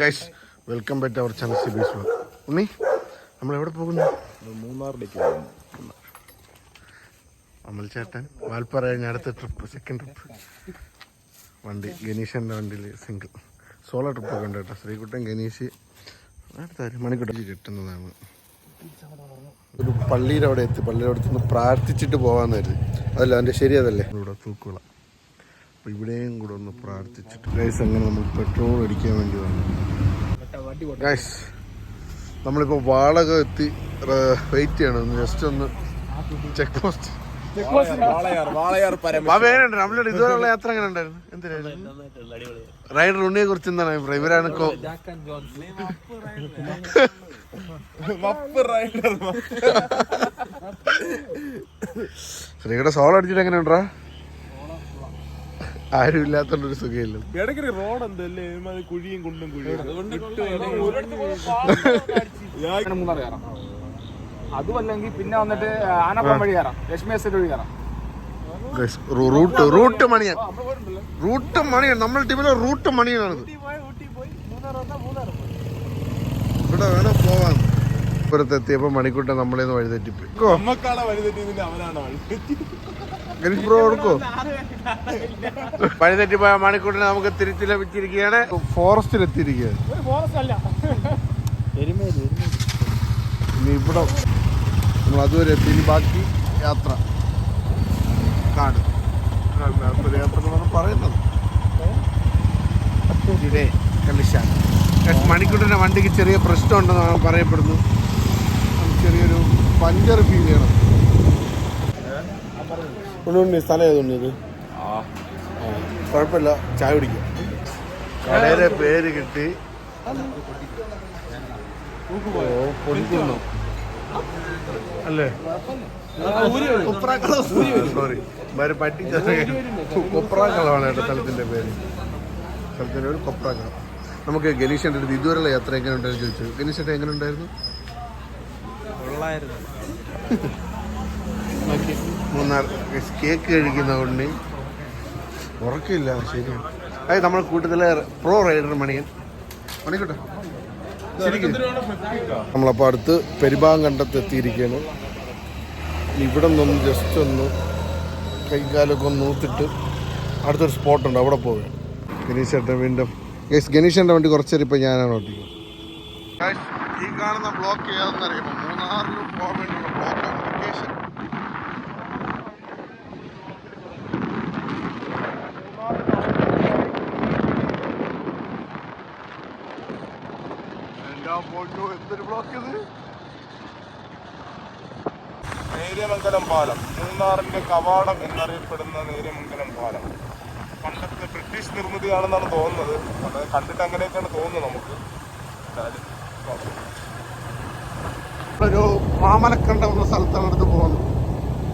Guys welcome back to our channel സിബീസ് vlog. Unni നമ്മൾ എവിടെ പോകുന്നു? മൂന്നാറിലേക്ക് അമൽ ചേട്ടൻ വാൽപ്പാറ കഴിഞ്ഞ അടുത്ത ട്രിപ്പ്, സെക്കൻഡ് ട്രിപ്പ്. വണ്ടി ഗണീഷൻ്റെ വണ്ടിയിൽ സിംഗിൾ സോളോ ട്രിപ്പൊക്കെ ഉണ്ട് കേട്ടോ. ശ്രീകുട്ടൻ, ഗണീഷ്, അടുത്ത മണിക്കൂട്ടം കിട്ടുന്നതാണ്. ഒരു പള്ളിയുടെ അവിടെ എത്തി. പള്ളിയുടെ അടുത്ത് നിന്ന് പ്രാർത്ഥിച്ചിട്ട് പോകാമെന്ന് കരുതി. അതല്ല അതിൻ്റെ ശരി, അതല്ലേ ഇവിടെ തൂക്കുള. അപ്പോൾ ഇവിടെയും കൂടെ ഒന്ന് പ്രാർത്ഥിച്ചിട്ട് ഗൈസ് അങ്ങനെ നമ്മൾ പെട്രോൾ അടിക്കാൻ വേണ്ടി വന്നു. ഗൈസ് നമ്മളിപ്പോൾ വാളക എത്തി വെയിറ്റ് ചെയ്യണം. ജസ്റ്റ് ഒന്ന് ചെക്ക് പോസ്റ്റ്. നമ്മളുടെ ഇതുവരെയുള്ള യാത്ര എങ്ങനെ ഉണ്ടായിരുന്നു? എന്തിനായിരുന്നു റൈഡർ ഉണ്ണിയെ കുറിച്ച് എന്താണ് അഭിപ്രായം? ഇവരാണ് ശ്രീയുടെ സോൾ അടിച്ചിട്ട് എങ്ങനെ ഉണ്ടാ? ആരും ഇല്ലാത്തോണ്ടൊരു സുഖമില്ല. റോഡ് എന്തല്ലേ കുഴിയും കുണ്ടും കുഴിയും അതുമല്ലെങ്കിൽ പിന്നെ വന്നിട്ട് ആനപ്പം വഴി കയറാം, ലക്ഷ്മി എസ്റ്റേറ്റ് വഴി കയറാം. റൂട്ട് മണിയാണ് നമ്മൾ ടീമിലെ റൂട്ട് മണിയാണിത്. ഇവിടെ വേണം പോവാൻ. ഇപ്പുറത്തെത്തിയപ്പോ മണിക്കൂട്ടം നമ്മളേന്ന് വഴിതെറ്റിപ്പോയി. ബ്രോ കൊടുക്കോ? വഴിതെറ്റിപ്പോയ മണിക്കൂട്ടിനെ നമുക്ക് തിരിച്ചു ലഭിച്ചിരിക്കുകയാണ്. ഫോറസ്റ്റിൽ എത്തിയിരിക്കുകയാണ്. ഇനി ഇവിടെ നമ്മൾ അതുവരെ എത്തി. ഇനി ബാക്കി യാത്ര കാട് യാത്ര എന്നാണ് പറയുന്നത്. മണിക്കൂട്ടിന്റെ വണ്ടിക്ക് ചെറിയ പ്രശ്നമുണ്ടെന്നാണ് പറയപ്പെടുന്നു. ചെറിയൊരു പഞ്ചർ ഫീൽ ചെയ്യണം. സ്ഥലം ഏതുണ്ട് ഇത്? കുഴപ്പമില്ല, ചായ കുടിക്കാം. കടയിലെ പേര് കിട്ടി. പൊടിക്കുന്നു അല്ലേ? സോറി, പറ്റിച്ച കൊപ്രാക്കളമാണ് കേട്ടോ സ്ഥലത്തിന്റെ പേര്. സ്ഥലത്തിന്റെ പേര് കൊപ്രാക്കളം. നമുക്ക് ഗണീഷന്റെ അടുത്ത് ഇതുവരെയുള്ള യാത്ര എങ്ങനെ ഉണ്ടായിരുന്നു ചോദിച്ചു. ഗണീഷന്റെ എങ്ങനെ ഉണ്ടായിരുന്നു? മൂന്നാർ കേക്ക് കഴിക്കുന്ന ഉണ്ണി ഉറക്കില്ല. ശരിയാണ്. അതായത് നമ്മൾ കൂട്ടത്തിലെ പ്രോ റൈഡർ മണിക്കട്ടെ ശരിക്കും. നമ്മളപ്പോൾ അടുത്ത് പെരുമ്പാങ്കണ്ടത്ത് എത്തിയിരിക്കുകയാണ്. ഇവിടെ നിന്നൊന്ന് ജസ്റ്റ് ഒന്ന് കൈകാലൊക്കെ ഒന്ന് നൂത്തിട്ട് അടുത്തൊരു സ്പോട്ടുണ്ട്, അവിടെ പോവുകയാണ്. ഗണീഷേട്ടൻ വീണ്ടും ഗണീഷൻ്റെ വണ്ടി കുറച്ചേരം ഇപ്പം ഞാനാണ് ഓട്ടിക്കുന്നത്. ഈ കാണുന്ന ബ്ലോക്ക് ഏതെന്നറിയുമോ? മൂന്നാറിൽ പോകാൻ വേണ്ടിയുള്ള ബ്ലോക്ക് ലൊക്കേഷൻ. എന്തൊരു ബ്ലോക്ക് ഇത്! നേര്യമംഗലം പാലം, മൂന്നാറിന്റെ കവാടം എന്നറിയപ്പെടുന്ന നേര്യമംഗലം പാലം പണ്ടത്തെ ബ്രിട്ടീഷ് നിർമ്മിതിയാണെന്നാണ് തോന്നുന്നത്. അത് കണ്ടിട്ട് അങ്ങനെയൊക്കെയാണ് തോന്നുന്നത് നമുക്ക്. ഒരു മാമലക്കണ്ടം എന്ന സ്ഥലത്താണ് അടുത്ത് പോകുന്നത്.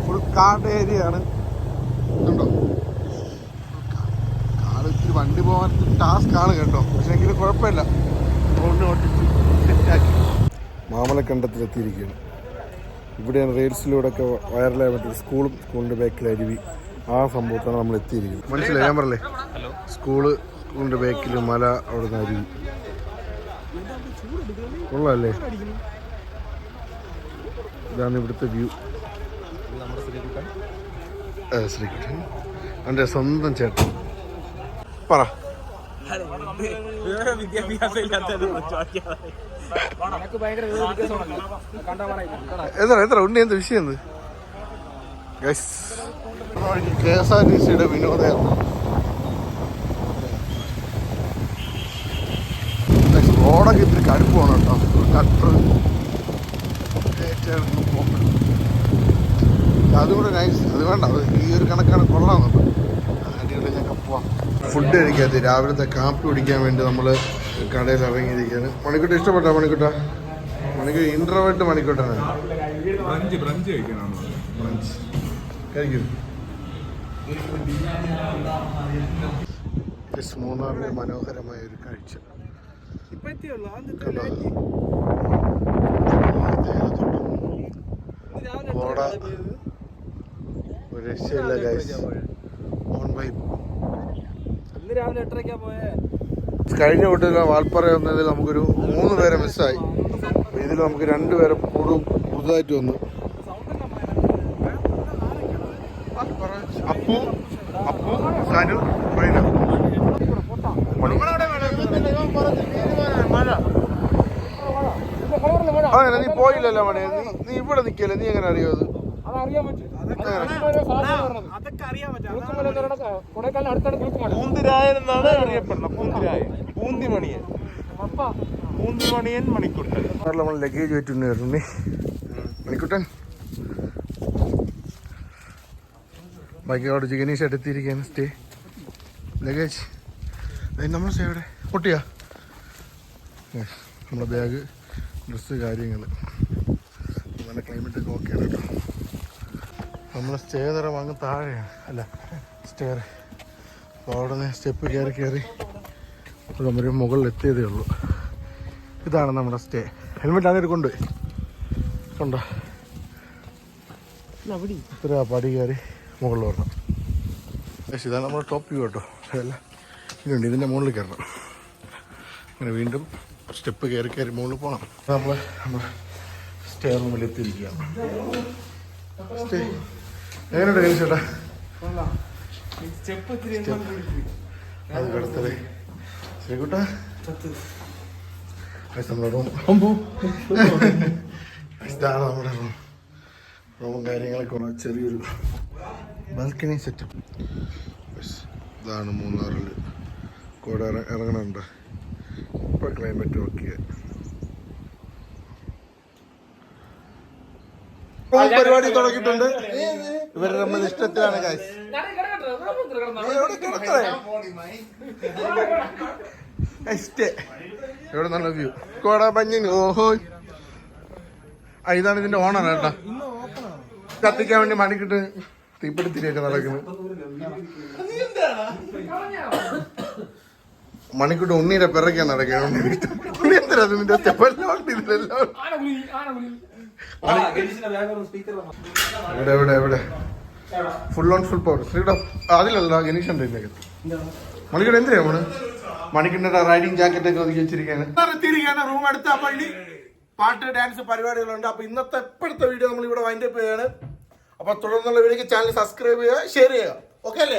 ഫുൾ കാട് ഏരിയ ആണ്. ഇതുണ്ടോ കാട്? ഇത്തിരി വണ്ടി പോകാൻ ടാസ്ക് ആണ് കേട്ടോ. പക്ഷെ എങ്കിലും കുഴപ്പമില്ല, റോഡിനെ ഓട്ടിച്ച് സെറ്റാക്കി. മാമലക്കണ്ടത്തിലെത്തിയിരിക്കുകയാണ്. ഇവിടെയാണ് റെയിൽസിലൂടെയൊക്കെ വൈറലായ മറ്റൊരു സ്കൂളിൻ്റെ ബാക്കിൽ അരുവി. ആ സംഭവത്താണ് നമ്മൾ എത്തിയിരിക്കുന്നത്. മനസ്സിലായി ഞാൻ പറയല്ലേ? സ്കൂളിൻ്റെ ബാക്കിൽ മല, അവിടെ നിന്ന് അരുവി. കൊള്ളാല്ലേ? ഇതാണ് ഇവിടുത്തെ വ്യൂ. ശ്രീകുട്ടൻ എൻ്റെ സ്വന്തം ചേട്ടൻ. പറ. എത്ര ഉണ്ണി എന്ത് വിഷയം? KSRTC വിനോദയാത്ര. റോഡൊക്കെ ഇത്തിരി കടുപ്പ് പോകണം കേട്ടോ. കട്ടർ അതുകൂടെ നൈസ്. അത് വേണ്ട, അത് ഈ ഒരു കണക്കാണ് കൊള്ളാമെന്നുണ്ട്. അതിനടിയുടെ ഞങ്ങൾക്ക് പോവാം. ഫുഡ് കഴിക്കാത്ത രാവിലത്തെ കാപ്പി കുടിക്കാൻ വേണ്ടി നമ്മൾ കടയിൽ ഇറങ്ങിയിരിക്കുകയാണ്. മണിക്കൂട്ട ഇഷ്ടപ്പെട്ടോ? മണിക്കൂർ ഇൻട്രോവേർട്ട് മണിക്കൂട്ടാണ്. കഴിക്കും. മൂന്നാറിലെ മനോഹരമായ ഒരു കാഴ്ച. ഒരു രക്ഷയില്ല ഗൈസ്. On vibe. രാവിലെ 8:30 പോയേ. കഴിഞ്ഞ വീട്ടിൽ വാൽപ്പാറ വന്നതിൽ നമുക്കൊരു 3 പേരെ മിസ്സായി. ഇതിൽ നമുക്ക് 2 പേരെ പുതുതായിട്ട് വന്നു. അപ്പു സാനു റൈന. അങ്ങനെ നീ പോയില്ലല്ലോ മണി, നീ ഇവിടെ നിൽക്കല്ലേ, നീ എങ്ങനെ അറിയോ അത്? പൂന്തിരായൻ എന്നാണ് അറിയപ്പെടുന്നത്. പൂന്തിമണിയൻ മണിക്കുട്ടൻ. നമ്മൾ ലഗേജ് വെച്ചിട്ടുണ്ടായിരുന്നു മണിക്കുട്ടൻ. ബാക്കി അവിടെ ജിഗനീഷ് എടുത്തിരിക്കുകയാണ്. സ്റ്റേ ലഗേജ് നമ്മൾ സ്റ്റേ എവിടെ പൊട്ടിയാ? നമ്മുടെ ബാഗ്, ഡ്രസ്സ്, കാര്യങ്ങൾ. നല്ല ക്ലൈമറ്റൊക്കെ ഓക്കെയാണ് കേട്ടോ. നമ്മൾ സ്റ്റേ തരം അങ്ങ് താഴെയാണ്, അല്ല സ്റ്റെയർ. അപ്പോൾ അവിടെ നിന്ന് സ്റ്റെപ്പ് കയറി നമ്മൾ മുകളിൽ എത്തിയതേ ഉള്ളൂ. ഇതാണ് നമ്മുടെ സ്റ്റേ. ഹെൽമെറ്റ് അങ്ങനെ കൊണ്ടുപോയി കണ്ടോ. ഇത്ര പടി കയറി മുകളിൽ വരണം. പക്ഷേ ഇതാണ് നമ്മുടെ ടോപ്പ് വ്യൂ കേട്ടോ. അതല്ല ഇതുണ്ട്, ഇതിൻ്റെ മുകളിൽ കയറണം. അങ്ങനെ വീണ്ടും സ്റ്റെപ്പ് കയറി മുകളിൽ പോകണം. നമ്മൾ സ്റ്റേ റൂമിൽ എത്തിയിരിക്കുകയാണ്. സ്റ്റേ എങ്ങനെയുണ്ട് കഴിച്ചേട്ടാ? അത് കിടത്തത് ശ്രീകുട്ടാ. നമ്മുടെ റൂം ഇതാണ് നമ്മുടെ റൂമും കാര്യങ്ങളൊക്കെ ചെറിയൊരു ബാൽക്കണി സെറ്റപ്പ്. ഇതാണ് മൂന്നാറിൽ കൂടെ ഇറങ്ങണുണ്ട്. ഇപ്പൊ ക്ലൈമറ്റ് ഓക്കെ. പരിപാടി തുടങ്ങിയിട്ടുണ്ട്. ഇവരുടെ നമ്മൾ ഇഷ്ടത്തിലാണ് കാശ്. ഇവിടെ നല്ല വ്യൂ. കോട പഞ്ഞിങ്. ഓഹോ, ഇതാണ് ഇതിന്റെ ഓണർ കേട്ടാ. കത്തിക്കാൻ വേണ്ടി മണിക്കിട്ട് തീപ്പിടുത്തിരിയൊക്കെ നടക്കുന്നത്. മണിക്കൂട്ട് ഉണ്ണീരെ പിറക്കാണ് നടക്കുന്നത്. ഉണ്ണി എന്തിനാ നിന്റെ എവിടെ ഫുൾ ഓൺ ഫുൾ പവർ ശ്രീയുടെ അതിലല്ല ഗണീഷന്റെ മണിക്കൂട്ട് എന്തിനാ നമ്മള് മണിക്കിന്റെ റൈഡിങ് ജാക്കറ്റ് ഒക്കെ ഒതുക്കി വെച്ചിരിക്കുകയാണ്. റൂം എടുത്ത് അപ്പൊ ഇനി പാട്ട്, ഡാൻസ് പരിപാടികളുണ്ട്. അപ്പൊ ഇന്നത്തെ ഇപ്പോഴത്തെ വീഡിയോ നമ്മൾ ഇവിടെ വൈൻഡപ്പ് ചെയ്യാണ്. അപ്പൊ തുടർന്നുള്ള വീഡിയോക്ക് ചാനൽ സബ്സ്ക്രൈബ് ചെയ്യുക, ഷെയർ ചെയ്യുക. ഓക്കെ അല്ലേ?